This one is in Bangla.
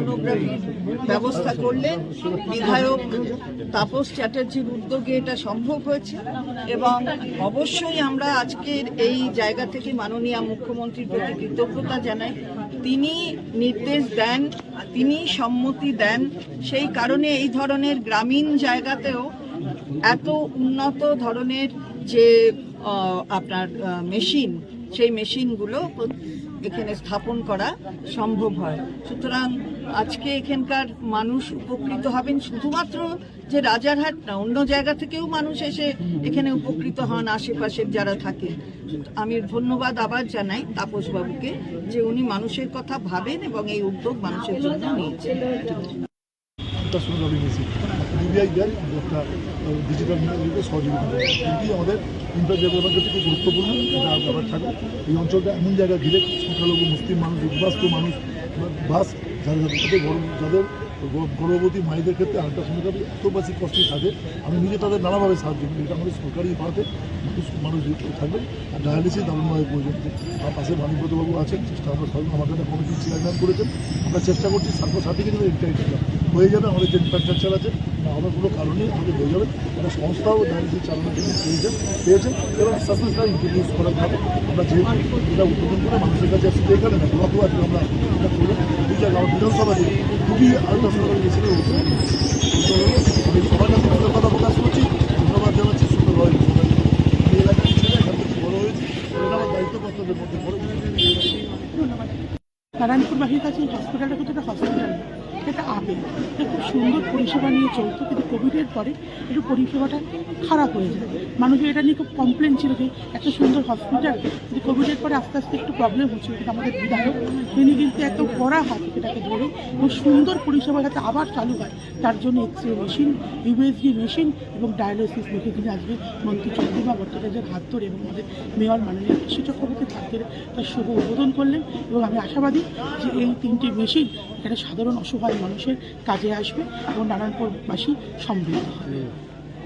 সোনোগ্রাফির ব্যবস্থা করলেন। বিধায়ক তাপস চ্যাটার্জির উদ্যোগে এটা সম্ভব হয়েছে এবং অবশ্যই আমরা আজকের এই জায়গা থেকে মাননীয় মুখ্যমন্ত্রীর প্রতি কৃতজ্ঞতা জানাই। তিনি নির্দেশ দেন, তিনি সম্মতি দেন, সেই কারণে এই ধরনের গ্রামীণ জায়গাতেও এত উন্নত ধরনের যে আপনার মেশিন, সেই মেশিনগুলো এখানে স্থাপন করা সম্ভব হয়। সুতরাং আজকে এখানকার মানুষ উপকৃত হবেন। শুধুমাত্র যে রাজারহাট না, অন্য জায়গা থেকেও মানুষ এসে এখানে উপকৃত হন, আশেপাশের যারা থাকে। আমি ধন্যবাদ আবার জানাই তাপসবাবুকে যে উনি মানুষের কথা ভাবেন এবং এই উদ্যোগ মানুষের জন্য নিয়েছেন। ডিজিটাল সহযোগিতা এটি আমাদের ইন্টারজেলার কাছে খুব গুরুত্বপূর্ণ। এটা ব্যাপার থাকবে এই অঞ্চলটা এমন জায়গা ঘিরে সংখ্যালঘু মুসলিম মানুষ, উদ্বাস্তু মানুষ, বাস যাদের গর্ভবতী মায়েদের ক্ষেত্রে আল্ট্রাসোনোগ্রাফি এত বেশি কষ্টই থাকে। আমি নিজে তাদের নানাভাবে সাহায্য করি। এটা আমাদের সরকারি পাড়াতে মানুষ থাকবেন। আর ডায়ালিসিস দারুণভাবে প্রয়োজন। আমার পাশে বাণীব্রতবাবু আছেন, চেষ্টা আমরা আমাদের একটা কমিটির চেয়ারম্যান করেছেন। আমরা চেষ্টা করছি সার্বসার্টিকে যেন হয়ে যাবে। আমাদের যে ইনফ্রাস্ট্রাকচার আছে না হওয়ার কোনো কারণেই আমাদের হয়ে যাবে। একটা সংস্থাও ডায়ালিসিস চালানোর জন্য পেয়েছেন এবং সাকসেসটা ইন্ট্রোডিউস করা যাবে। আমরা যেহেতু এটা উদ্বোধন করে মানুষের কাছে আসছি, এখানে না গত আছে আমরা এটা করবো দুই জায়গায় আমার বিধানসভা দিয়ে খুবই আল্ট্রাসোনোগ্রাফি মেশিনের উপরে আমি সবার কাছে কথা প্রকাশ করছি। ধন্যবাদ জানাচ্ছি সুন্দরভাবে এই এলাকার ছেলে এখান থেকে বড় হয়েছে, এটা আমার দায়িত্ব কর্তব্যের মধ্যে বড়। নারায়ণপুরবাসীর কাছে হসপিটালটা কিন্তু একটা হসপিটাল, এটা আবেগ। এটা খুব সুন্দর পরিষেবা নিয়ে চলতো, কিন্তু কোভিডের পরে একটু পরিষেবাটা খারাপ হয়ে যায়। মানুষের এটা নিয়ে খুব কমপ্লেন ছিল যে এত সুন্দর হসপিটাল, কিন্তু কোভিডের পরে আস্তে আস্তে একটু প্রবলেম হচ্ছিল। কিন্তু আমাদের বিধায়ক তিনি কিন্তু এত কড়া হাত এটাকে ধরে খুব সুন্দর পরিষেবা যাতে আবার চালু হয় তার জন্য এক্সরে মেশিন, ইউএসজি মেশিন এবং ডায়ালিসিস মেশিন তিনি আজকে মন্ত্রী চন্দ্রিমা ভট্টাচার্যের হাত ধরে এবং আমাদের মেয়র মাননীয় কৃষি চক্রবর্তীর হাত ধরে তার শুভ উদ্বোধন করলেন। এবং আমি আশাবাদী যে এই 3টি মেশিন এখানে সাধারণ অসহায় মানুষের কাজে আসবে এবং নারায়ণপুরবাসী সমৃদ্ধ হবে।